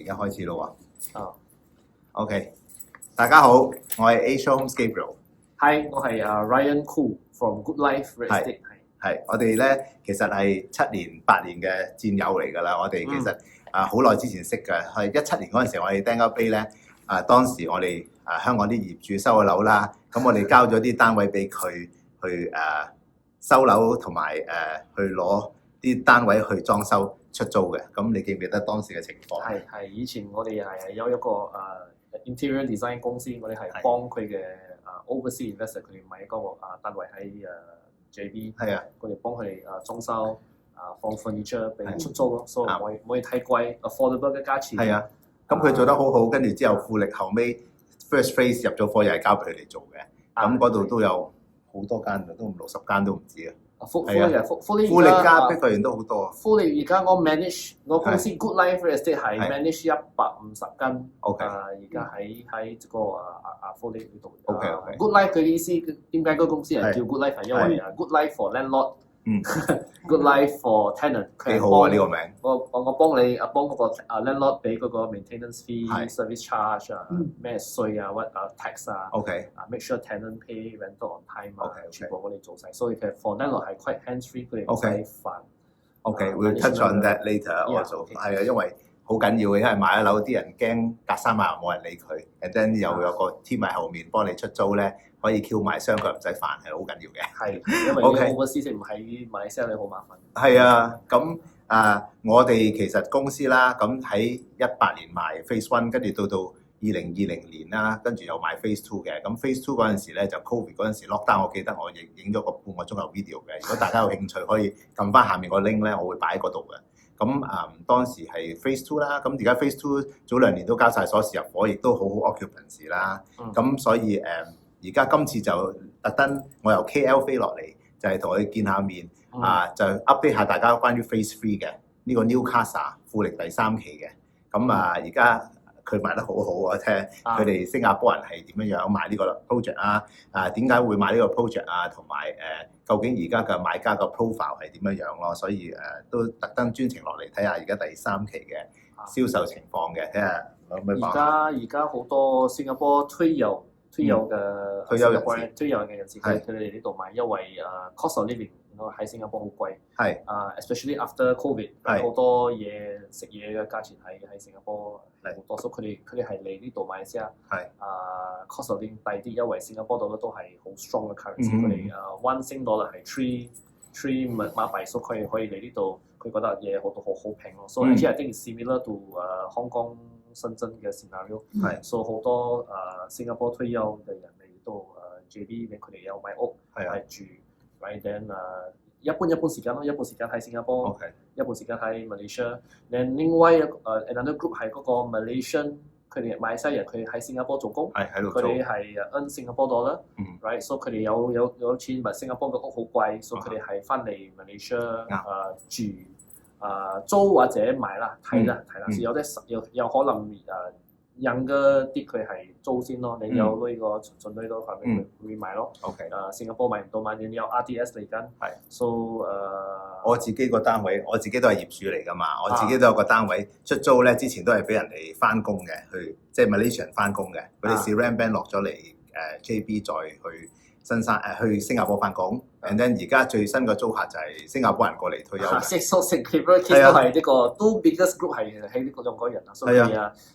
而家開始咯喎。啊 OK， 大家好，我係 Asia Homes Gabriel。Hi， 我係Ryan Khoo from Good Life Real Estate。係，我哋咧其實係7年8年嘅戰友嚟㗎啦。我哋其實好耐之前識嘅，係17年嗰陣時，我哋 Dangle Bay 咧當時我哋香港啲業主收咗樓啦，咁我哋交咗啲單位俾佢去收樓同埋去攞啲單位去裝修出租嘅。咁你記唔記得當時嘅情況？係，以前我哋係有一個interior design 公司，我哋係幫佢嘅overseas investor 佢哋買一個單位喺JB， 係啊，我哋幫佢哋裝修放 furniture 俾出租咯，所以唔可以太貴 ，affordable 嘅價錢。係啊，咁佢做得好好，跟住之後富力後尾 first phase 入咗貨又係交俾佢哋做嘅，咁嗰度都有好多間，都50-60間都唔止啊。富力加碧桂園都好多。富力而家我 manage 我公司 Good Life Real Estate 係 manage 150間。OK。而家喺個富力呢度。OK。Good Life 佢嘅意思點解個公司係叫 Good Life 係因為Good Life for landlord。Good Life for tenant。幾好啊呢個名。我幫你幫嗰個landlord 俾嗰個 maintenance fee、service charge 咩稅what tax make sure tenant pay rental on time 全部我哋做晒，所以其實 for landlord 係 quite hands free， 佢哋唔使煩。OK，we'll touch on that later。我做係啊，因為好緊要嘅，因為買咗樓啲人驚隔3萬冇人理佢 ，and then 又有個 team 喺後面幫你出租咧，可以 Q 埋雙腳唔使煩，係好緊要嘅。係，因為你冇個私唔喺馬來西亞你好麻煩。係啊，咁我哋其實公司啦，咁喺18年賣 Phase One， 跟住到2020年啦，跟住又買 Phase Two 嘅。咁 Phase Two 嗰陣時咧就 Covid 嗰陣時 lockdown， 我記得我影咗個半個鐘頭 video 嘅。如果大家有興趣，可以撳翻下面個 link 咧，我會擺喺嗰度嘅。咁當時係 Phase Two 啦，咁而家 Phase Two 早2年都交晒鎖匙入伙，亦都好好 occupants 啦。咁所以而家今次就特登我由 KL 飛落嚟，就係同佢見下面就 update 下大家關於 Phase Three 嘅呢個 Newcastle 富力第3期嘅。咁而家佢賣得好好，我聽佢哋新加坡人係點樣買呢個 project 點解會買呢個 project 同埋究竟而家嘅買家個 profile 係點樣咯？所以都特登專程落嚟睇下而家第3期嘅銷售情況嘅，睇下有咩辦法。而家好多新加坡退休嘅人士，佢哋嚟呢度買，因為cost of living 喺新加坡好貴。係especially after Covid， 好多嘢食嘢嘅價錢喺新加坡係好多，所以佢哋係嚟呢度買先啊。cost of living 低啲，因為新加坡度都係好 strong 嘅 currency， 佢哋1 Sing dollar 係3馬幣，所以佢可以嚟呢度，佢覺得嘢好平咯。所以 actually I think it's similar to Hong Kong、深圳嘅 scenario。所以好多新加坡退休嘅人嚟呢度JB， 佢哋有買屋係住 ，right then 一半時間咯，一半時間喺新加坡，一半時間喺 Malaysia。另外another group 係嗰個 Malaysian， 佢哋馬來西亞人，佢喺新加坡做工，佢哋係earn 新加坡dollar，right， 所以佢哋有錢，咪新加坡嘅屋好貴，所以佢哋係翻嚟 Malaysia 住租或者買啦，睇啦，有可能younger啲佢係租先咯，你有呢個準備到佢咪會買咯。新加坡買唔到買，你有 RDS 嚟緊。so 我自己個單位，我自己都係業主嚟㗎嘛，我自己都有個單位出租咧，之前都係俾人哋翻工嘅，即係 Malaysian 翻工嘅，佢哋 Seram Band 落咗嚟JB 再去去新加坡翻工 ，and then 而家最新嘅租客就係新加坡人過嚟退休嘅。So Singapore case 都係呢個都 biggest group 係喺呢個兩個人啊，所以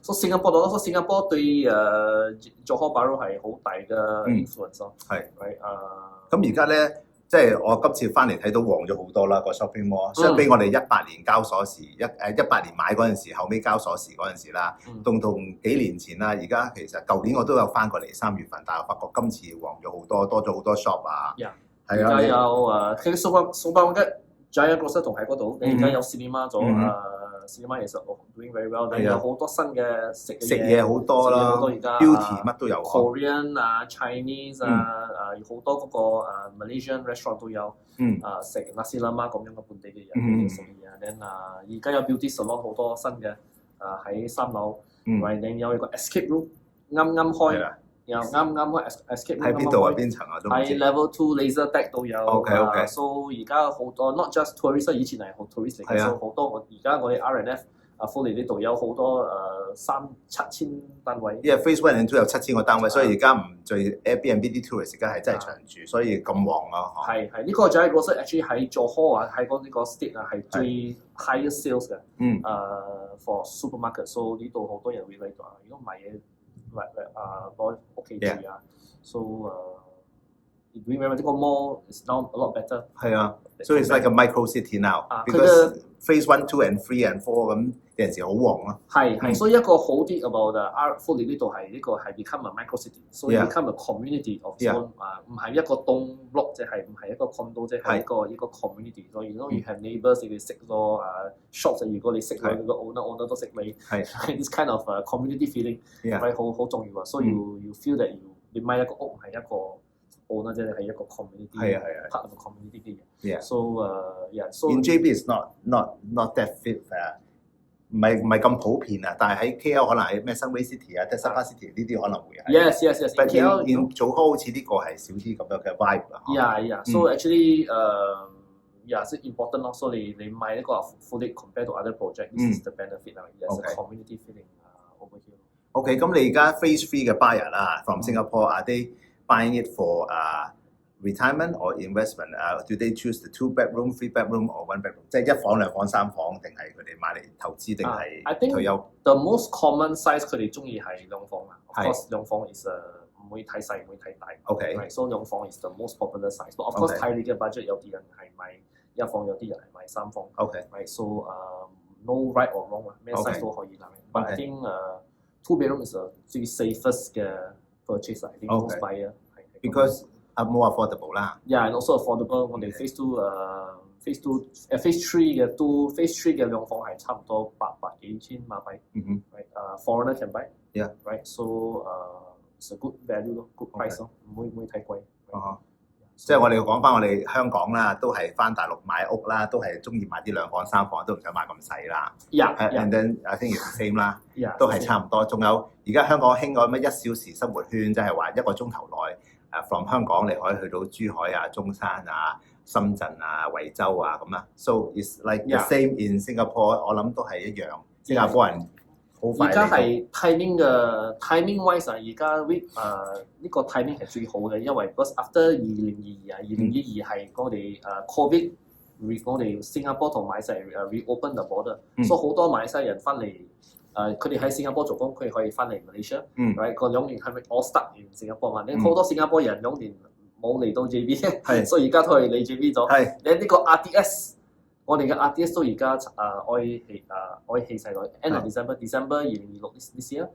所以新加坡度，新加坡對Johor Bahru 係好大嘅 influence 咯。咁而家咧，即係我今次翻嚟睇到旺咗好多啦個 shopping mall， 相比我哋18年交鎖匙，18年買嗰陣時，後尾交鎖匙嗰陣時啦，同幾年前啦，而家其實舊年我都有翻過嚟3月份，但係我發覺今次旺咗好多，多咗好多 shop 而家有其實 supermarket Giant Grocer 同喺嗰度，你而家有 cinema 咗cinema 其實 doing very well， 你有好多新嘅食嘢好多啦，beauty 乜都有 ，Korean Chinese 好多嗰個Malaysian restaurant 都有，食 nasi lemak 咁樣嘅本地嘅人食嘅嘢，then 而家有 beauty salon 好多新嘅喺3樓，then 有一個 escape room 啱開。又啱開 escape 喺邊度啊？邊層啊？都喺 level 2 laser tag 都有。so 而家好多 not just tourist， 以前係好 tourist 嚟嘅，所以好多而家我哋 R&F Fully 呢度有好多7,000單位。因為 Phase 1 and 2有7000個單位，所以而家唔最 Airbnb 啲 tourist 而家係真係長住，所以咁旺咯。係呢個就係 Rosyth actually 喺 Johor 啊，喺嗰呢個 state 啊係最 highest sales 嘅。for supermarket， 所以呢度好多人會嚟度啊，如果買嘢攞屋企住啊 ，so remember 呢個 mall is now a lot better。係啊，所以 it's like a micro city now。because Phase 1, 2 and 3 and 4咁有陣時好旺咯。係，所以一個好啲 about Fully 呢度係呢個係 become a micro city， 所以 become a community of zone 唔係一個棟 block， 即係唔係一個 condo， 即係一個 community。所以如果 you have neighbours， 你哋識咗shops， 如果你識佢個 owner 都識你，係 this kind of community feeling 係好重要啊。所以you feel that 你買一個屋唔係一個 owner 啫，係一個 community，part of the community 嘅嘢。So in JB is not that fit 唔係咁普遍啊，但係喺 KL 可能係咩 Sunway City 啊、Tesla City 呢啲可能會係。Yes。But in Johor 好似呢個係少啲咁樣嘅 vibe 啊。So actually，係 important 咯。所以你買呢個 Fully compared to other project，this is the benefit 啊。Yes， community feeling over here。OK， 咁你而家 Phase 3嘅 buyer 啦 ，from Singapore，are they buying it for retirement or investment？ do they choose the 2 bedroom, 3 bedroom or 1 bedroom？ 即係1房、2房、3房，定係佢哋買嚟投資定係退休 ？The most common size 佢哋中意係2房啊。Of course， 2房 is 唔會太細，唔會太大。OK。So 2房 is the most popular size。But of course， 睇你嘅 budget， 有啲人係買1房，有啲人係買3房。OK。So no right or wrong 啊，咩 size 都可以買。But I think 2 bedroom is 最 safest 嘅 purchase 嚟，啲 most buyer。Because more affordable 啦。and also affordable。我哋 Phase 3嘅2房係差唔多800幾千馬幣。Foreigner can buy。So it's a good value 咯 ，good price 咯，唔會太貴。即係我哋講翻我哋香港啦，都係翻大陸買屋啦，都係中意買啲2房、3房，都唔想買咁細啦。And then I think it's the same 啦，都係差唔多。仲有而家香港興嗰咩1小時生活圈，即係話1個鐘頭內。from 香港你可以去到珠海啊、中山啊、深圳啊、惠州啊咁啊。So it's like the same in Singapore。我諗都係一樣。新加坡人好快。而家係 timing wise 而家呢個 timing 係最好嘅，因為 because after 2022係我哋COVID， 我哋新加坡同馬來西亞reopen the border， 所以好多馬來西亞人翻嚟。佢哋喺新加坡做工，佢哋可以翻嚟 Malaysia。個2年係咪 all stuck in 新加坡嘛？你好多新加坡人2年冇嚟到 JB， 所以而家都係嚟 JB 咗。你呢個 RDS， 我哋嘅 RDS 都而家可以起晒咗。End of December 2026 this year。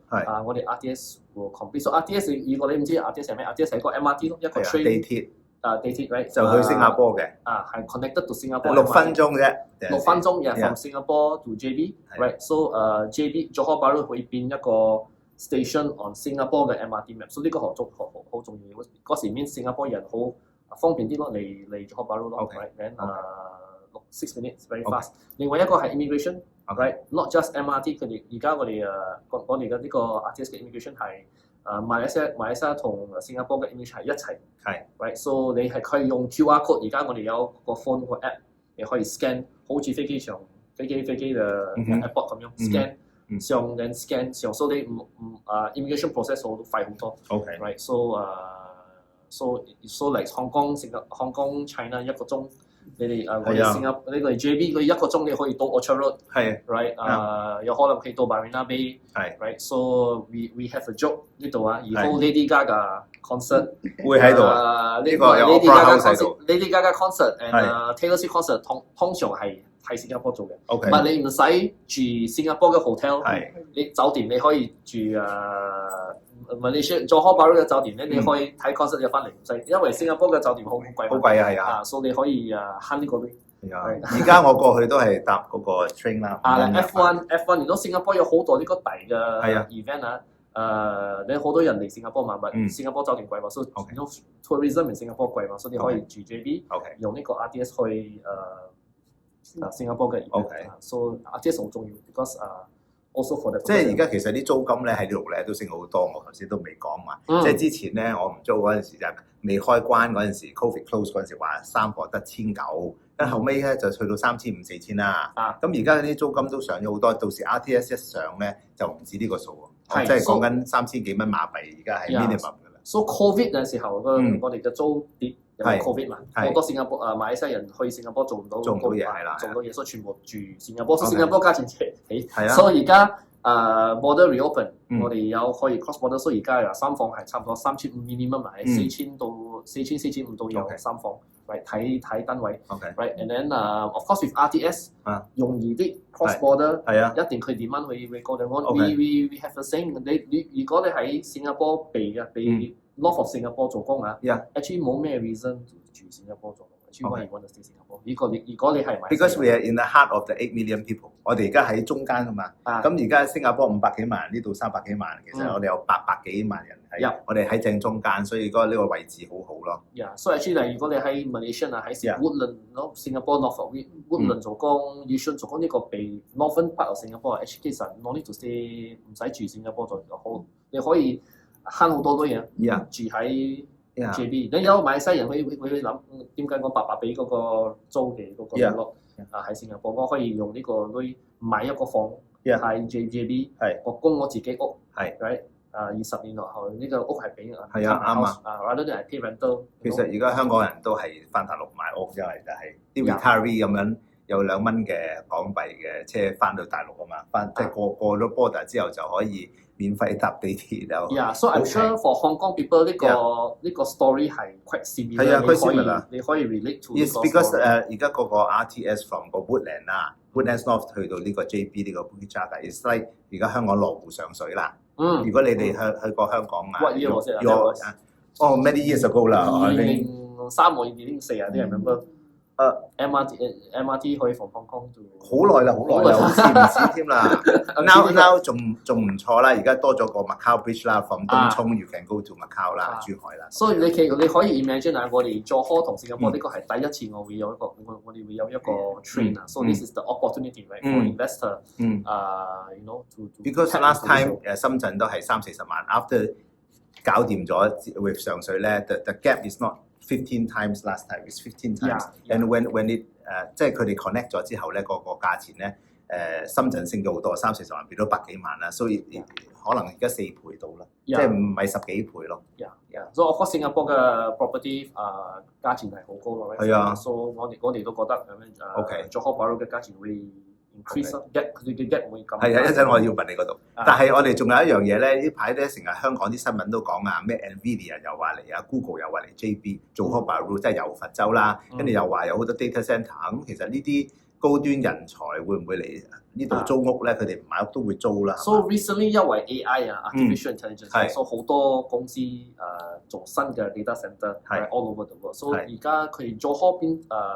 我哋 RDS 會 complete。So RDS 如果你唔知 RDS 係咩 ，RDS 係一個 MRT 咯，一個 train。地鐵。地鐵 right 就去新加坡嘅。係 connected to 新加坡。6分鐘啫。6分鐘，from Singapore to JB，right？So JB Johor Bahru 會變一個 station on 新加坡嘅 MRT map， 所以呢個好重要。嗰時面新加坡人好方便啲咯，嚟 Johor Bahru 咯 ，right？Then 6 minutes very fast。另外一個係 immigration，right？Not just MRT， 佢哋而家我哋嘅呢個 RTS 嘅 immigration 係。馬來西亞同新加坡嘅 immigration 係一齊，right？So 你係可以用 QR code， 而家我哋有個 phone 個 app， 你可以 scan， 好似飛機嘅 airport 咁樣 scan， 上 then scan 上，所以你immigration process 好快好多 ，right？So like Hong Kong China 1個鐘。你哋我哋新加坡呢個 JB 佢1個鐘你可以到 Orchard Road，right？有可能可以到 Marina Bay，right？So we have a joke 呢度啊，以後 Lady Gaga concert 會喺度啊，呢個有 Lady Gaga concert and Taylor Swift concert 通常係喺新加坡做嘅。OK， 但你唔使住新加坡嘅 hotel， 你酒店你可以住Malaysia Johor Bahru 嘅酒店咧，你可以睇 concert 入翻嚟唔使，因為新加坡嘅酒店好貴。好貴啊，所以你可以慳呢個啲。而家我過去都係搭嗰個 train 啦。F1 而家新加坡有好多呢個大嘅 event 你好多人嚟新加坡嘛，新加坡酒店貴嘛，所以 tourism 喺新加坡貴嘛，所以你可以住 JB， 用呢個 RDS 去新加坡嘅 event。So RDS 好重要 ，because also for the 即係而家其實啲租金咧喺呢度咧都升好多，我頭先都未講嘛。即係之前咧我唔租嗰陣時就未開關嗰陣時 ，Covid close 嗰陣時話3房得1,900，跟後尾咧就去到3,500、4,000啦。咁而家啲租金都上咗好多，到時 RTS 一上咧就唔止呢個數喎，即係講緊3,000幾蚊馬幣，而家係 minimum 㗎啦。So Covid 嘅時候，我哋嘅租跌。因為 Covid 嘛，好多新加坡馬來西亞人去新加坡做唔到嘢係啦，做唔到嘢，所以全部住新加坡，所以新加坡價錢起。所以而家border reopen，我哋有可以 cross border，所以而家3房係差唔多3,500 minimum 買4,000到4,500都有3房，right 睇單位 ，right and then of course with RTS 容易啲 cross border， 一定佢 demand 會高啲。we have the same， 你如果你喺新加坡被 North of Singapore 做工啊 ，actually 冇咩 reason 住新加坡做工 ，actually why you want to stay Singapore？如果你係買 ，because we are in the heart of the 8 million people， 我哋而家喺中間㗎嘛。咁而家新加坡500幾萬人，呢度300幾萬，其實我哋有800幾萬人喺，我哋喺正中間，所以呢個位置好好咯。所以 actually 如果你喺 Malaysia 啊，喺 Woodland 咯，新加坡 North Woodland 做工，要想做工呢個被 Northern part of Singapore，actually 其實 no need to stay， 唔使住新加坡就好，你可以。慳好多嘢，住喺 JB。你有馬來西亞人會諗點解我爸爸俾嗰個租嘅嗰個落喺新加坡，我可以用呢個去買一個房喺 JB， 我供我自己屋，right 20年落後呢個屋係俾啱啊，rather than pay rental。其實而家香港人都係翻大陸買屋，因為就係啲 retiree 咁樣有2蚊嘅港幣嘅車翻到大陸啊嘛，即係過咗 border 之後就可以。免費搭地鐵就so I'm sure for Hong Kong people 呢個 story 係 quite similar， 你可以 relate to。Yes, because 而家嗰個 RTS from 個 Woodland 啦 ，Woodlands North 去到呢個 JB 呢個 Bukit Jaga，it's like 而家香港羅湖上水啦。如果你哋去過香港啊，What year was it？ many years ago 啦，2003或2004啊，啲人 remember。MRT 可以從 Hong Kong 到好耐啦，好似唔止添啦。Now 仲唔錯啦，而家多咗個 Macau Bridge 啦 ，from 東涌 you can go to Macau 啦，珠海啦。所以你可以 imagine 啊，我哋做開同新加坡呢個係第一次，我哋會有一個 train 啊，so this is the opportunity right for investor，you know to because last time 深圳都係30-40萬 ，after 搞掂咗 with 上水咧 ，the gap is not。15 times last time is 15 times，and when it 即係佢哋 connect 咗之後咧，個價錢咧深圳升咗好多，30-40萬變到100幾萬啦，所以可能而家4倍到啦，即係唔係10幾倍咯。所以我覺得新加坡嘅 property 價錢係好高咯。所以我哋都覺得做開 Baru 嘅價錢會。increase 佢哋嘅 gap 會咁。係一陣我要問你嗰度，但係我哋仲有一樣嘢咧，呢排咧成日香港啲新聞都講啊，咩 Nvidia 又話嚟啊 ，Google 又話嚟 JB 做 Baru 即係由佛州啦，跟住又話有好多 data centre， 咁其實呢啲高端人才會唔會嚟呢度租屋咧？佢哋唔買屋都會租啦。So recently 因為 AI 啊 ，artificial intelligence，所以好多公司做新嘅 data centre 係 all over the world。所以而家佢哋做開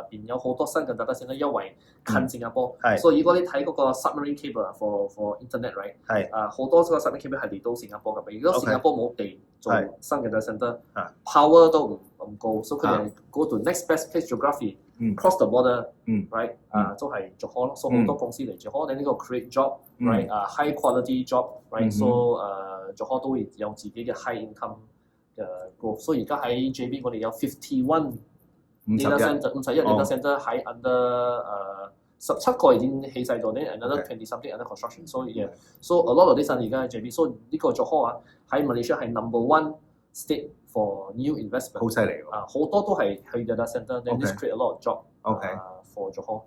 邊有好多新嘅 data centre，因為近新加坡。所以如果你睇嗰個 submarine cable for internet right， 好多個 submarine cable 係嚟到新加坡嘅。如果新加坡冇地做新嘅 data centre，power 都唔高，所以佢哋 go to next best place geography。Cross the border，right？ 都係做開咯，所以好多公司嚟做開，你呢個 create job，right？high quality job，right？so 做開都會有自己嘅 high income 嘅 growth。所以而家喺 JB 我哋有51 data centre，51 data centre 喺 under 17個已經起曬咗咧 ，another 20 something under construction。所以 so a lot of this 而家喺 JB， 所以呢個做開喺 Malaysia 係 number one state for new investment。好犀利喎！好多都係去 data centre，then this create a lot of job。for Johor，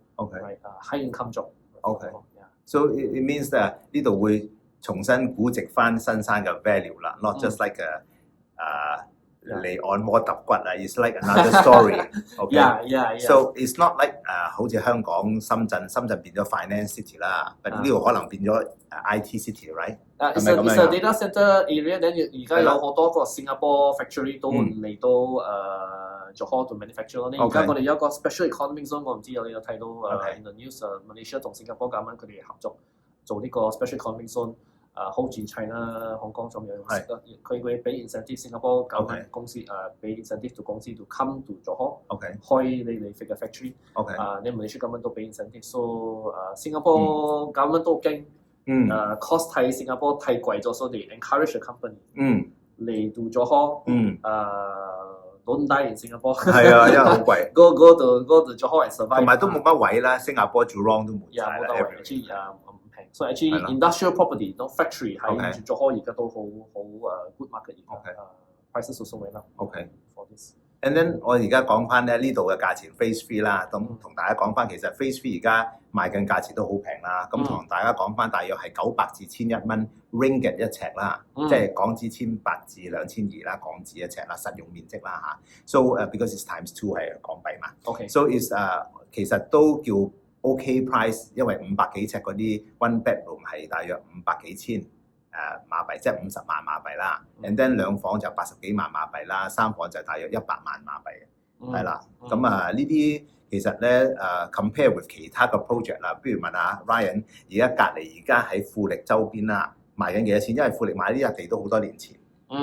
high income job。So it means that 呢度會重新估值翻新山嘅 value 啦，not just like 嚟按摩揼骨啊 ，it's like another story。So it's not like 好似香港深圳變咗 finance city 啦，但呢度可能變咗IT city，right？It's a data center area，then 而家有好多個新加坡 factory 都嚟到Johor to manufacture 咯。而家我哋有一個 special economic zone， 我唔知你有睇到in the news Malaysia 同新加坡咁樣佢哋合作做呢個 special economic zone。hold 住 China、Hong Kong 咁樣，佢會俾 incentive 新加坡搞緊公司俾 incentive 到公司 to come to Johor， 開你嘅 factory。你Malaysia 咁樣都俾 incentive，so 新加坡咁樣都驚 cost 喺新加坡太貴咗，所以 encourage the company 嚟到咗呵don't die in Singapore 係啊，因為好貴。go to Johor and survive。同埋都冇乜位啦，新加坡 Jurong 都冇晒啦。冇得位，actually 唔平，所以 actually industrial property 都 factory 喺Johor而家都好 good market 而家，prices also went up。OK for this。And then 我而家講翻咧呢度嘅價錢 Phase 3啦，咁同大家講翻其實 Phase 3而家賣緊價錢都好平啦，咁同大家講翻大約係900至1,100蚊 Ringgit 一尺啦，即係港紙1,800至2,200啦，港紙一尺啦，實用面積啦嚇。So because it's times 2係港幣嘛。OK。So is 其實都叫 OK price，因為500幾尺嗰啲 one bedroom 係大約500幾千。馬幣即係50萬馬幣啦 ，and then 兩房就80幾萬馬幣啦，三房就大約100萬馬幣，係啦。咁呢啲其實咧compare with 其他嘅 project 啦，不如問下 Ryan， 而家隔離而家喺富力周邊啦，賣緊幾多錢？因為富力買呢笪地都好多年前。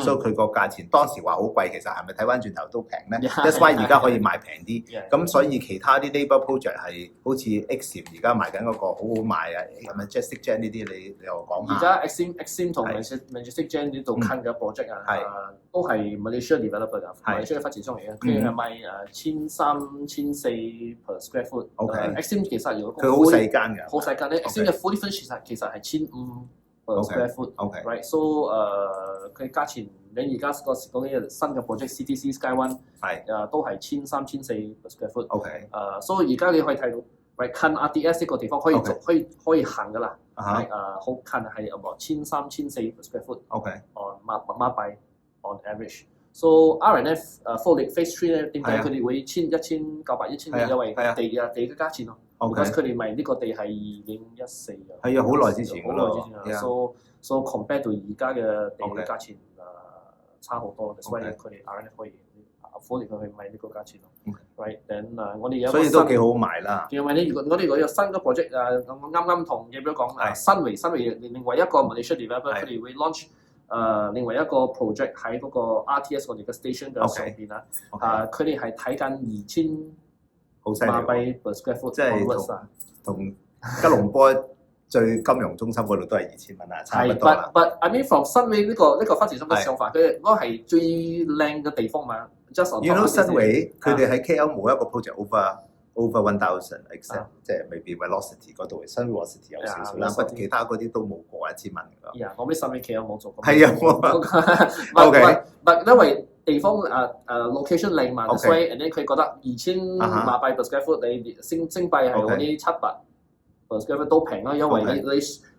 所以佢個價錢當時話好貴，其實係咪睇翻轉頭都平咧 ？That's why 而家可以賣平啲。咁所以其他啲 neighbour project 係好似 Exim 而家賣緊嗰個好好賣啊，咁啊 Majestic Gen 呢啲你又講下。而家 Exim 同 Majestic Gen 呢度近嘅 project 啊，都係 Malaysia developer 㗎，Malaysia 發展商嚟嘅，佢係賣1,300、1,400 per square foot。Exim 其實如果佢好細間㗎，好細間咧。Exim 嘅 fully furnished 其實係1,500 per square foot。right so 佢價錢你而家嗰啲新嘅 project CTC Sky One 都係1,300、1,400 per square foot。所以而家你可以睇到 right 近 RDS 呢個地方可以行㗎啦，好近係 about 1,300、1,400 per square foot。on 馬幣 on average。So R&F 富力 Phase 3咧，點解佢哋會1,900、1,200？因為地嘅價錢咯。because 佢哋賣呢個地係2014啊。係啊，好耐之前㗎咯。So compare 到而家嘅地嘅價錢差好多，所以佢哋 R&F 可以富力佢去賣呢個價錢咯。Right then 我哋有所以都幾好賣啦。因為我哋如果有新嘅 project 我啱同葉表講新維另外一個 Malaysia developer 佢哋會 launch。另外一個 project 喺嗰個 RTS 我哋嘅 station 嘅上邊啦，佢哋係睇緊2,000馬幣 per square foot， 即係同吉隆坡最金融中心嗰度都係2,000蚊啦，差唔多啦。But I mean from 新維呢個發展商嘅想法，佢嗰個係最靚嘅地方嘛。Just on top。You know 新維佢哋喺 KL 冇一個 project over 1,000 except 即係未必 Velocity 嗰度，新 Velocity 有少少啦，不過其他嗰啲都冇過1,000蚊㗎啦。我啲新維企有冇做過？係啊，but 因為地方location 靚嘛，所以and then 佢覺得2,000馬幣 per square foot， 你星幣係嗰啲700 per square foot 都平啦，因為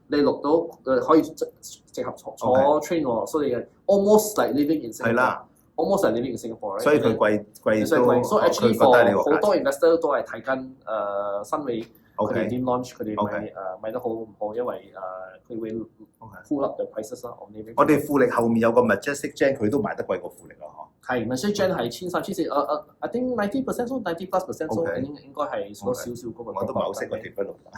你錄到可以直合坐 train 喎，所以 almost like living in Singapore。almost like living in Singapore， 所以佢貴都，所以 actually for 好多 investor 都係睇緊新維佢哋點 launch， 佢哋賣得好唔好，因為佢會 pull up the prices 啦。我哋富力後面有個 Majestic Gen， 佢都賣得貴過富力啦，嗬。係 Majestic Gen 係1,300、1,400，I think 90% so 90+% so 應該係少少嗰個。我都唔係好識個 developer。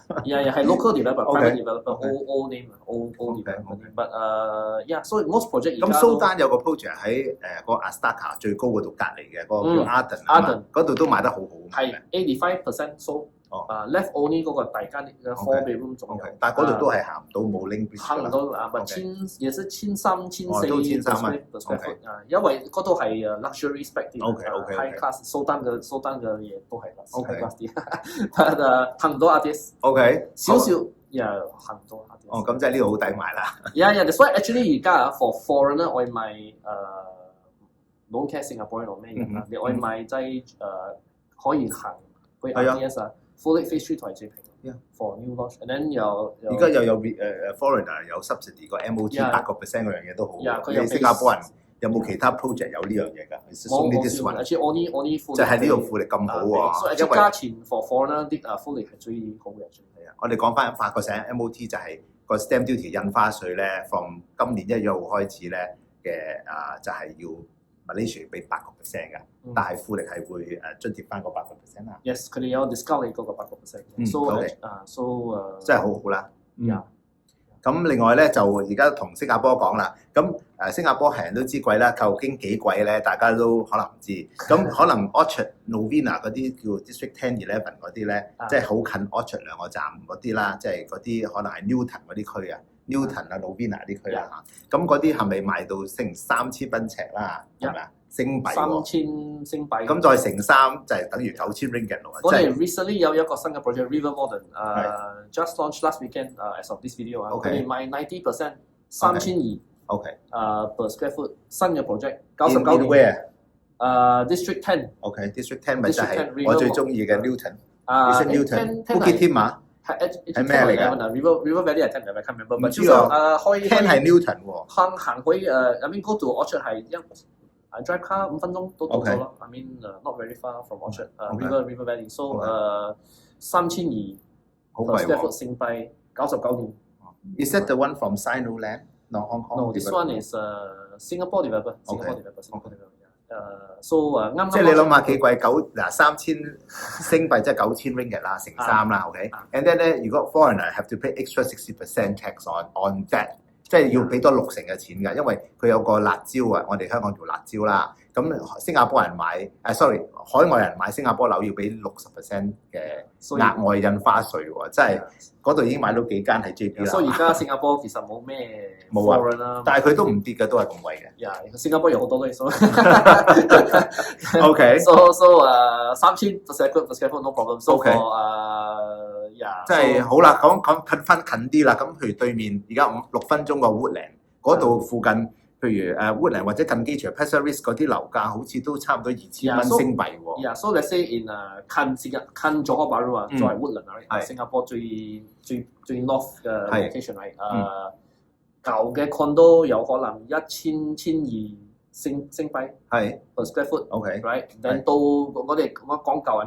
係 local developer，private developer，all name，all developer。but 所以 most project 而家咁蘇丹有個 project 喺個 Astaka 最高嗰度隔離嘅，嗰個叫 Arden， 嗰度都賣得好好。係 85% so。left only 嗰個大間嘅 4 bedroom 仲有，但係嗰度都係行唔到冇 link。行唔到也是1,300、1,400 per square foot，因為嗰度係luxury spec 啲，high class， 蘇丹嘅嘢都係 high class 啲，行唔到 artist。少少行唔到 artist。咁即係呢度好抵買啦。所以 actually 而家 for foreigner 我買don't care Singaporean 或咩人啦，你我買即係可以行去 RTS 啊。Fully Phase 3係最平，for new launch，and then 而家又有foreigner 有 subsidy 個 MOT 8%嗰樣嘢都好。你新加坡人有冇其他 project 有呢樣嘢㗎？冇，即係呢度富力咁好喎。因為價錢 for foreigner 啲富力係最好嘅。我哋講翻8% MOT 就係個 stamp duty 印花稅咧 ，from 今年1月1號開始咧嘅就係要。Malaysia 俾8%㗎，但係富力係會津貼翻個8%啦。Yes， 佢哋有 discount 你嗰個8%。so 真係好好啦。咁另外咧就而家同新加坡講啦，咁新加坡係人都知貴啦，究竟幾貴咧？大家都可能唔知。咁可能 Orchard Novena 嗰啲叫 District 10、11嗰啲咧，即係好近 Orchard 兩個站嗰啲啦，即係嗰啲可能係 Newton 嗰啲區啊，Newton 啊 Novena 啲區啦嚇。咁嗰啲係咪賣到成3000蚊尺啦？係咪啊？星幣喎。3000星幣。咁再乘3就係等於9000 ringgit 咯。我哋 recently 有一個新嘅 project River Modern， just launched last weekend as of this video 啊，佢哋賣90% 3200。OK。per square foot 新嘅 project 99年。District 10。OK District 10咪就係我最中意嘅 Newton。Newton。Bukit Timah。係咩嚟㗎 ？River Valley I can't remember。唔知啊。可以 10係 Newton 喎。行去I mean go to Orchard 係drive car 5分鐘都到咗咯。I mean not very far from Orchard。River Valley。So 3200。好貴喎。星幣99年。Is that the one from Sino-Land? No, Hong Kong. No, this one is Singapore developer. Singapore developer. So 啱。即係你諗下幾貴？3000星幣即係9000 ringgit 啦，乘3啦，OK。And then 咧，如果 foreigner have to pay extra 60% tax on that， 即係要俾多60%嘅錢㗎，因為佢有個辣椒啊，我哋香港叫辣椒啦。咁新加坡人買海外人買新加坡樓要俾60% 嘅額外印花稅喎，即係嗰度已經買到幾間喺 JB 啦。所以而家新加坡其實冇咩冇啊，但係佢都唔跌嘅，都係咁貴嘅。Yeah， 新加坡有好多都係所。OK。So 3000 per square foot no problem。So OK。即係好啦，講近啲啦。咁譬如對面而家6分鐘個 Woodland 嗰度附近。譬如Woodland 或者近機場 Pasir Ris 嗰啲樓價好似都差唔多2000蚊星幣喎。Yeah，so let's say in 近Johor Bahru 啊，作為 Woodland 係新加坡最 north 嘅 location 係舊嘅 condo 有可能1200星幣係 per square foot。right。then 到我講舊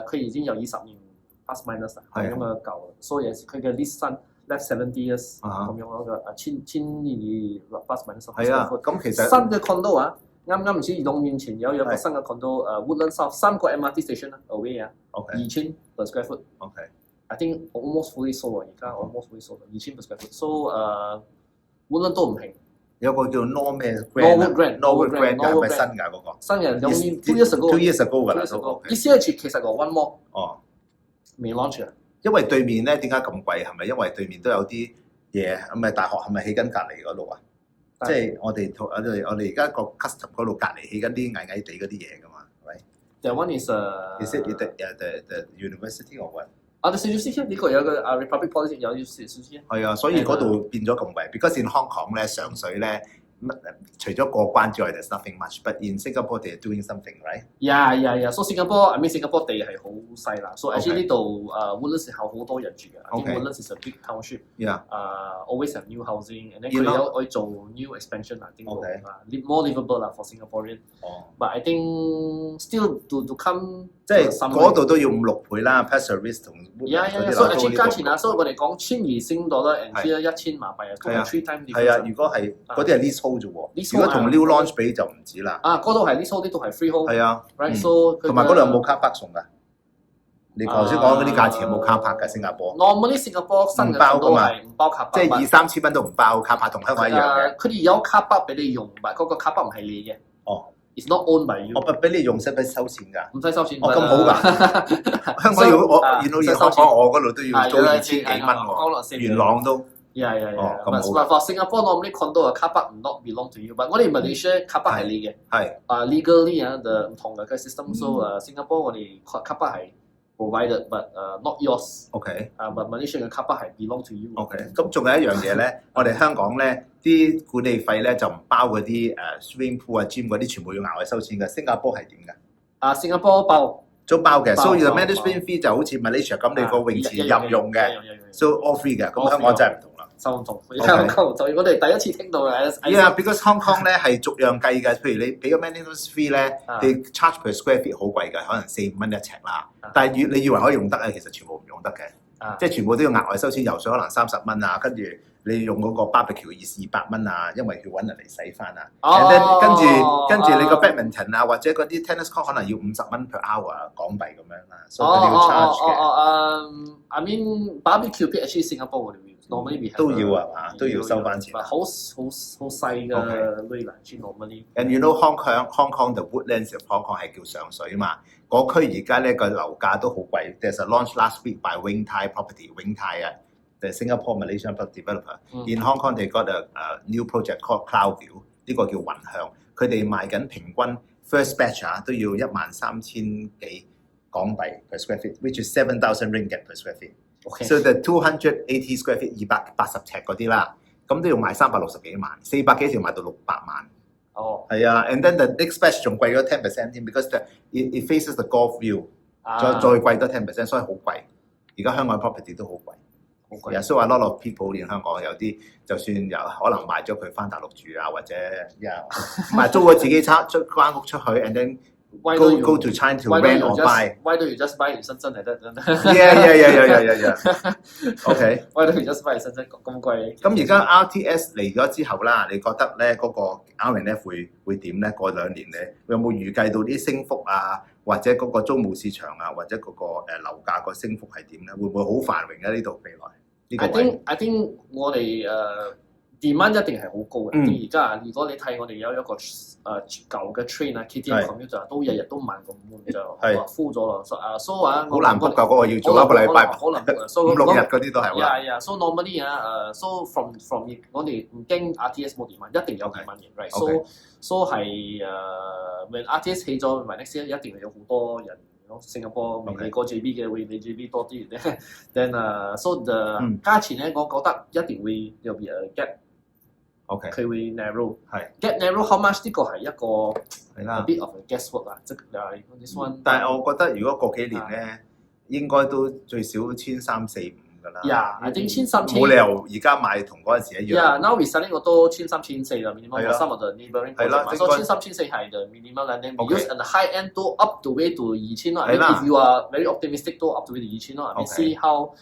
佢已經有20年 plus minus 係咁嘅舊，所以佢嘅 lease 新。left 70 years 咁樣咯嘅1200 plus minus。係啊，咁其實新嘅 condo 啊，啱唔知2年前有個新嘅 condo Woodland South 3個 MRT station 啦 away 啊，2000 per square foot。I think almost fully sold 啊，而家 almost fully sold 2000 per square foot。So Woodland 都唔平。有個叫 Norwood Grand 係咪新㗎嗰個？新嘅2 years ago 㗎啦。ECH 其實個 one more 未 launch 啊。因為對面咧點解咁貴？係咪因為對面都有啲嘢？唔係大學係咪起緊隔離嗰度啊？即係我哋而家個 custom 嗰度隔離起緊啲矮地嗰啲嘢㗎嘛，係咪 ？The one is it the university or what？ the university 呢個有個Republic Policy 有 university。係啊，所以嗰度變咗咁貴。Because in Hong Kong 咧上水咧。除咗過關之外 ，there's nothing much。But in Singapore, they're doing something, right? Yeah. So 新加坡新加坡地係好細啦。So actually 呢度Woodlands 係好多人住嘅。Woodlands is a big township. Yeah. Always have new housing，and then 佢有可以做 new expansion 啊，點講more livable 啦 for Singaporean。But I think still to come。即係嗰度都要5-6倍啦 ，Pasir Ris 同 Woodlands。所以價錢啊，所以我哋講1200$，and here 1000馬幣啊，都係 3 times。係啊，如果係嗰啲係 leasehold 啫喎，如果同 new launch 比就唔止啦。嗰度係 leasehold，呢度係 freehold。係啊 ，right，so 同埋嗰度有冇 car park 送㗎？你頭先講嗰啲價錢有冇 car park 㗎？新加坡 normally 新加坡新嘅都係唔包 car park， 即係2-3千蚊都唔包 car park， 同香港一樣嘅。佢哋有 car park 俾你用，但係嗰個 car park 唔係你嘅。It's not owned by you。俾你用使唔使收錢㗎？唔使收錢。咁好㗎？香港要香港我嗰度都要租2000幾蚊喎。元朗都。But for Singapore normally condo 嘅 car park not belong to you， but 我哋 Malaysia car park 係你嘅。係。legally 唔同嘅 system，so 新加坡我哋 car park 係 provided but not yours。but Malaysia 嘅 car park 係 belong to you。咁仲有一樣嘢咧，我哋香港咧啲管理費咧就唔包嗰啲swimming pool 啊、gym 嗰啲，全部要額外收錢嘅。新加坡係點㗎？新加坡包。都包嘅，所以 management fee 就好似 Malaysia 咁，你個泳池任用嘅 ，so all free 嘅。咁香港真係唔同啦，收唔同。香港就我哋第一次聽到嘅。because Hong Kong 咧係逐樣計嘅，譬如你俾個 management fee 咧，你 charge per square feet 好貴嘅，可能4-5蚊一尺啦。但係你以為可以用得咧，其實全部唔用得嘅，即係全部都要額外收錢，游水可能30蚊啊，跟住你用嗰個 barbecue 200蚊啊，因為要揾人嚟洗翻啊。跟住你個 badminton 啊，或者嗰啲 tennis court 可能要50蚊 per hour 港幣咁樣啦，所以佢哋要 charge 嘅。I mean barbecue pit actually Singapore 我哋會用。normally 都要係嘛，都要收翻錢。好細嘅類嚟先 normally。And you know Hong Kong the Woodlands of Hong Kong 係叫上水嘛？嗰區而家咧個樓價都好貴。There's a launch last week by Wing Tai Property，Wing Tai 啊，the Singapore Malaysian developer。In Hong Kong they got a new project called Cloudview， 呢個叫雲向。佢哋賣緊平均 first batch 都要13,000幾港幣 per square feet，which is 7,000 ringgit per square feet。Okay. So the 280 square feet 280尺嗰啲啦，咁都要賣360幾萬，400幾條賣到600萬。哦，係啊 ，and then the next batch 仲貴咗10%添 ，because it faces the Gulf View，再貴多10%，所以好貴。而家香港 property 都好貴。好貴。So a lot of people in 香港有啲，就算有可能賣咗佢翻大陸住啊，或者唔係租咗自己租間屋出去 ，and then go to China to rent or buy. Why don't you just buy in 深圳嚟得？Yeah. OK. Why don't you just buy in 深圳咁貴？咁而家 RTS 嚟咗之後啦，你覺得咧嗰個 R&F 會點咧？過2年咧，有冇預計到啲升幅啊？或者嗰個租務市場啊，或者嗰個樓價個升幅係點咧？會唔會好繁榮咧？呢度未來呢個位 I think 我哋demand 一定係好高嘅。而家如果你睇我哋有一個舊嘅 train 啊 ，KTM commuter 都日日都慢咁滿就full 咗啦。So 話好難 book 㗎，嗰個要做一個禮拜，可能 5、6日嗰啲都係喎。Yeah. So normally so from 我哋唔經 RTS 冇 demand，一定有 demand 嘅 ，right？So 係when RTS 起咗 ，next year 一定係有好多人。新加坡美國 JB 嘅會比 JB 多啲嘅 ，then so the 價錢咧，我覺得一定會有 be a gap， 佢會 narrow， gap narrow how much 呢個係一個 a bit of a guesswork 啊，即係 this one。但係我覺得如果過幾年咧，應該都最少1300-45㗎啦。Yeah，I think 1300。冇理由而家買同嗰陣時一樣。Yeah，now we selling 我都1300-1400啦，minimum for some of the neighboring project。所以1300-1400係 the minimum 啦，then we use and the high end 都 up the way to 2000咯。I mean if you are very optimistic 都 up the way to 2000咯。I mean see how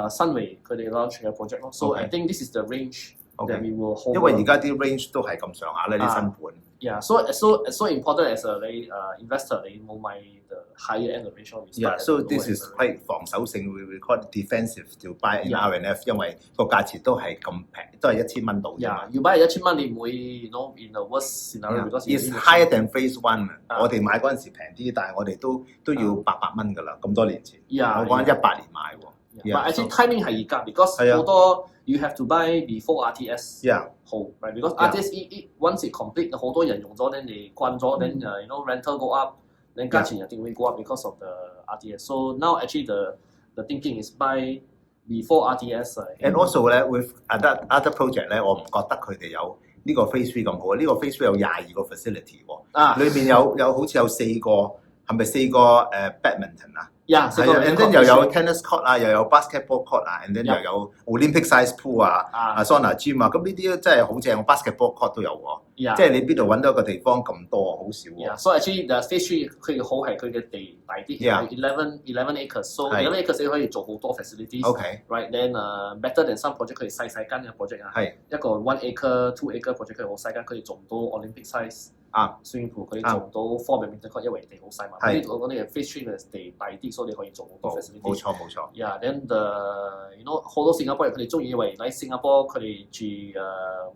新維佢哋 launch 嘅 project 咯。So I think this is the range that we will hold。因為而家啲 range 都係咁上下咧，啲新盤。Yeah，so important as a 你investor 你冇買 the higher end of range。Yeah，so this is quite 防守性，we call it defensive to buy in R&F， 因為個價錢都係咁平，都係1000蚊到啫嘛。要 buy 1000蚊，你唔會 in the worst scenario。It's higher than phase one。我哋買嗰陣時平啲，但係我哋都要800蚊㗎啦，咁多年前。我講18年買喎。But I think timing 係而家 because 好多 you have to buy before RTS 好 ，right？ Because RTS once it complete， 好多人用咗，then 你關咗，then you know rental go up，then 價錢一定會 go up because of the RTS。So now actually the thinking is buy before RTS。And also 咧，with other project 咧，我唔覺得佢哋有呢個 phase three 咁好。呢個 phase three 有22個 facility 喎，裏面有好似有4個，係咪4個badminton 啊？係啊 ，and then 又有 tennis court 啊，又有 basketball court 啊 ，and then 又有 Olympic size pool 啊，sauna gym 啊，咁呢啲真係好正 ，basketball court 都有喎。即係你邊度揾到一個地方咁多，好少喎。So actually the phase three 佢好係佢嘅地大啲，11 acres，so 11 acres 你可以做好多 facilities。Right then better than some project 佢哋細間嘅 project 啊，一個1 acre、2 acre project 佢哋好細間，佢哋做唔到 Olympic size。swimming pool 佢哋做唔到 4 badminton court，因為地好細嘛。我哋嘅 phase three 嘅地大啲，所以你可以做好多 facility。冇錯。Yeah，then you know 好多新加坡人佢哋中意以為喺新加坡佢哋住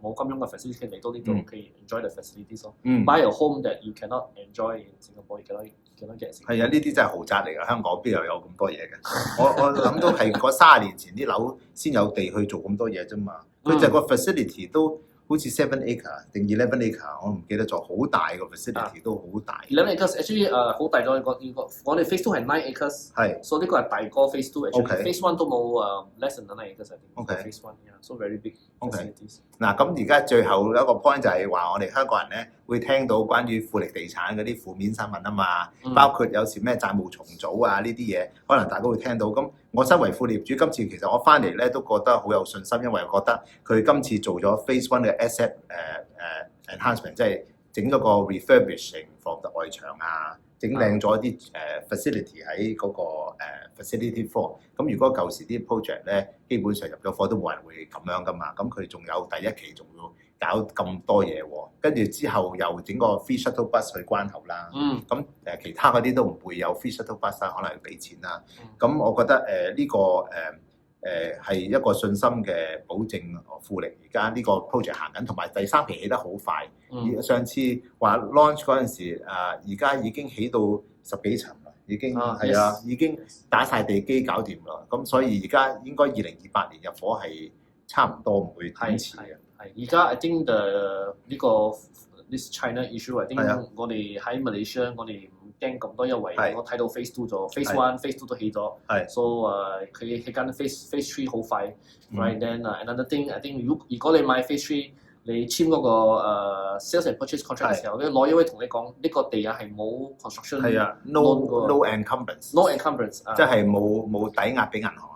冇咁樣嘅 facility， 嚟到呢度可以 enjoy the facilities 咯。Buy a home that you cannot enjoy in Singapore， you cannot get。係啊，呢啲真係豪宅嚟㗎，香港邊度有咁多嘢嘅？我諗到係嗰30年前啲樓先有地去做咁多嘢啫嘛。佢就個 facility 都。好似7 acre 定11 acre， 我唔記得咗，好大個 facility 都好大。11 acres actually 好大咗，我哋 phase two 係9 acres，所以呢個係大過 phase two actually。phase one 都冇less than 9 acres。phase one，so very big facilities。嗱，咁而家最後一個 point 就係話，我哋香港人咧會聽到關於富力地產嗰啲負面新聞啊嘛，包括有時咩債務重組啊呢啲嘢，可能大家會聽到。咁我身為副業主，今次其實我翻嚟咧都覺得好有信心，因為我覺得佢今次做咗 phase one 嘅 asset enhancement， 即係整咗個 refurbishing for 外牆啊，整靚咗啲facility 喺嗰個facility floor。咁如果舊時啲 project 咧，基本上入咗貨都冇人會咁樣噶嘛。咁佢仲有第一期仲要搞咁多嘢喎，跟住之後又整個 free shuttle bus 去關口啦。咁其他嗰啲都唔會有 free shuttle bus 啦，可能要俾錢啦。咁我覺得呢個係一個信心嘅保證。富力而家呢個 project 行緊，同埋第三期起得好快。上次話 launch 嗰陣時，而家已經起到10幾層啦，已經係已經打晒地基搞掂啦。咁所以而家應該2028年入伙係差唔多，唔會延遲嘅。而家 I think 呢個 this China issue，I think 我哋喺 Malaysia 我哋唔驚咁多，因為我睇到 Phase 2咗 ，Phase 1、Phase 2都起咗，so 佢起緊 Phase 3好快 ，right then another thing，I think 如果你買 Phase 3，你簽嗰個sales and purchase contract 嘅時候，啲攞嘢會同你講呢個地係冇 construction， no encumbrance， 即係冇抵押俾銀行。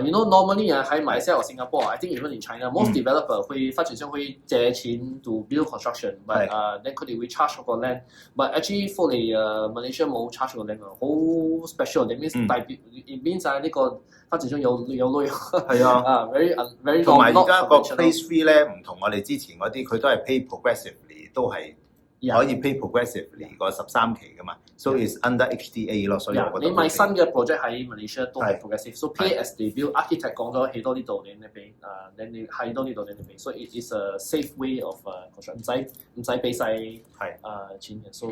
You know normally 喺馬來西亞或新加坡 I think even in China，most developer 發展商會借錢 to build construction，but then 佢哋會 charge 嗰個 land，but actually for 你Malaysia 冇 charge 個 land 好 special，it means 呢個發展商有鐳，very 同埋而家個 Phase 3咧唔同我哋之前嗰啲，佢都係 pay progressively， 都係可以 pay progressively 個13期噶嘛。So it's under HDA 咯，所以我覺得你買新嘅 project 喺 Malaysia 都係 progressive，so pay as they build。Architect 講咗起多呢度，你俾你起多呢度，你俾，所以 it is a safe way of construction，唔使俾晒錢嘅，so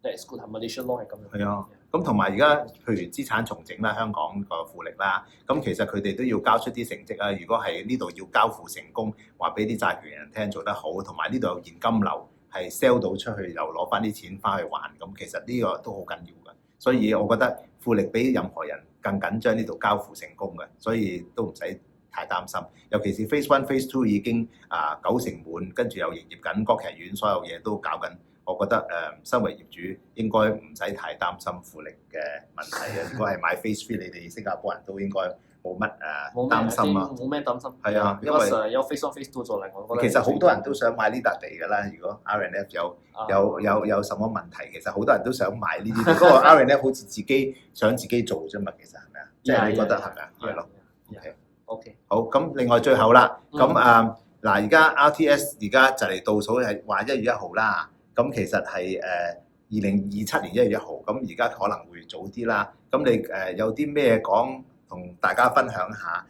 that is good。Malaysia law 係咁樣。係啊，咁同埋而家譬如資產重整啦，香港個富力啦，咁其實佢哋都要交出啲成績啊。如果係呢度要交付成功，話俾啲債權人聽做得好，同埋呢度有現金流。係 sell 到出去又攞翻啲錢翻去還，咁其實呢個都好緊要嘅，所以我覺得富力比任何人更緊張呢度交付成功嘅，所以都唔使太擔心。尤其是 Phase 1、Phase 2已經90成滿，跟住又營業緊，歌劇院所有嘢都搞緊，我覺得身為業主應該唔使太擔心富力嘅問題嘅。如果係買 Phase 3，你哋新加坡人都應該冇乜擔心啊，冇咩擔心。係啊，因為有 Phase 1、Phase 2做嚟，我覺得其實好多人都想買呢笪地㗎啦。如果 R&F 有什麼問題，其實好多人都想買呢啲地。不過 R&F 好似自己想自己做啫嘛，其實係咪啊？即係你覺得係咪啊？係咯。OK。好，咁另外最後啦，咁嗱，而家 RTS 而家就嚟倒數係話1月1號啦。咁其實係2027年1月1號，咁而家可能會早啲啦。咁你有啲咩講？同大家分享下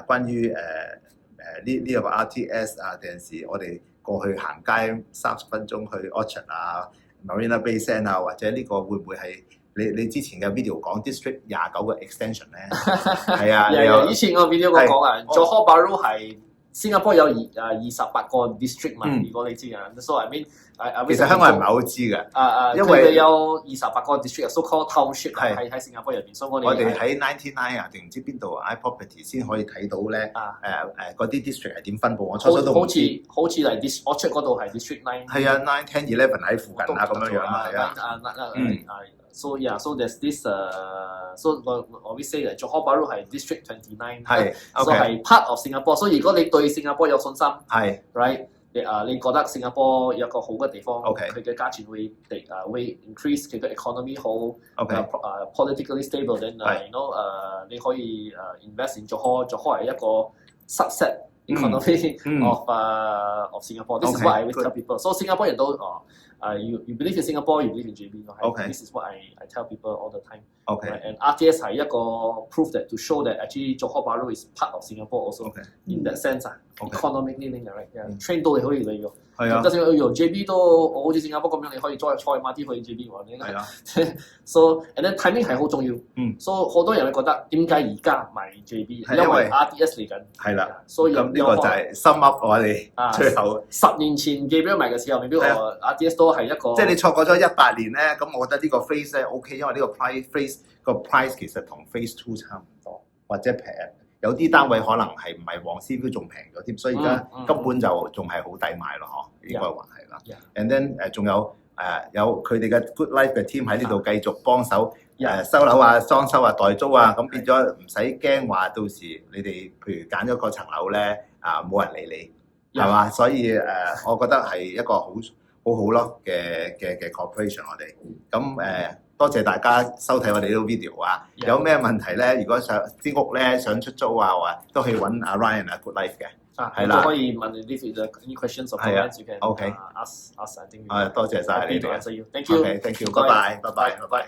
關於呢個 RTS 定時我哋過去行街30分鐘去 Orchard、Marina Bay Sands 或者呢個會唔會係你之前嘅 video 講 District 29嘅 extension 咧？係啊，以前個 video 我講Johor Bahru 係新加坡有28個 district 嘛，如果你知所以 I mean 其實香港人唔係好知嘅，因為佢哋有28個 district，so called township 喺新加坡入邊，所以我哋喺99定唔知邊度 iProperty 先可以睇到咧嗰啲 district 係點分佈。我初初都唔知，好似嚟 Orchard 嗰度係 district 9，係啊9、10、11喺附近咁樣啊，係啊。So there's this so we say 嚟 Johor Bahru 係 District 29，所以係 part of 新加坡。所以如果你對新加坡有信心，right， 你覺得新加坡有個好嘅地方，佢嘅價錢會increase， 佢嘅 economy 好，politically stable，then you know 你可以invest in Johor。Johor 係一個 subset economy of Singapore。This is what I always tell people。所以新加坡人都you believe in Singapore, you believe in JB. This is what I tell people all the time. And RTS 係一個 proof that to show that actually Johor Bahru is part of Singapore also. In that sense economically linked, right? Train 都你可以嚟用。係啊。就算去用 JB 都好似新加坡咁樣，你可以坐 MRT 去 JB 喎。係啊。So and then timing 係好重要。So 好多人會覺得點解而家買 JB？因為 RTS 嚟緊。係啦。所以咁呢個就係 sum up 我哋最後10年前 JB 買嘅時候，未必RTS 都係一個。即係你錯過咗18年咧，咁我覺得呢個 phase 咧 OK， 因為呢個 price 其實同 phase 2差唔多，或者平。有啲單位可能係唔係黃絲都仲平咗添，所以而家根本就仲係好抵買咯，嗬，應該話係啦。And then 仲有佢哋嘅 Good Life 嘅 team 喺呢度繼續幫手收樓啊、裝修啊、代租啊，咁變咗唔使驚話到時你哋譬如揀咗嗰層樓咧冇人理你，係嘛？所以我覺得係一個好咯嘅 cooperation 我哋咁多謝大家收睇我哋呢個 video 啊！有咩問題咧？如果想啲屋咧想出租啊，都可以揾阿 Ryan 啊 Good Life 嘅，係啦。都可以問你啲 any questions or comments you can ask. I think. 多謝晒你哋。Thank you. Thank you. 拜拜。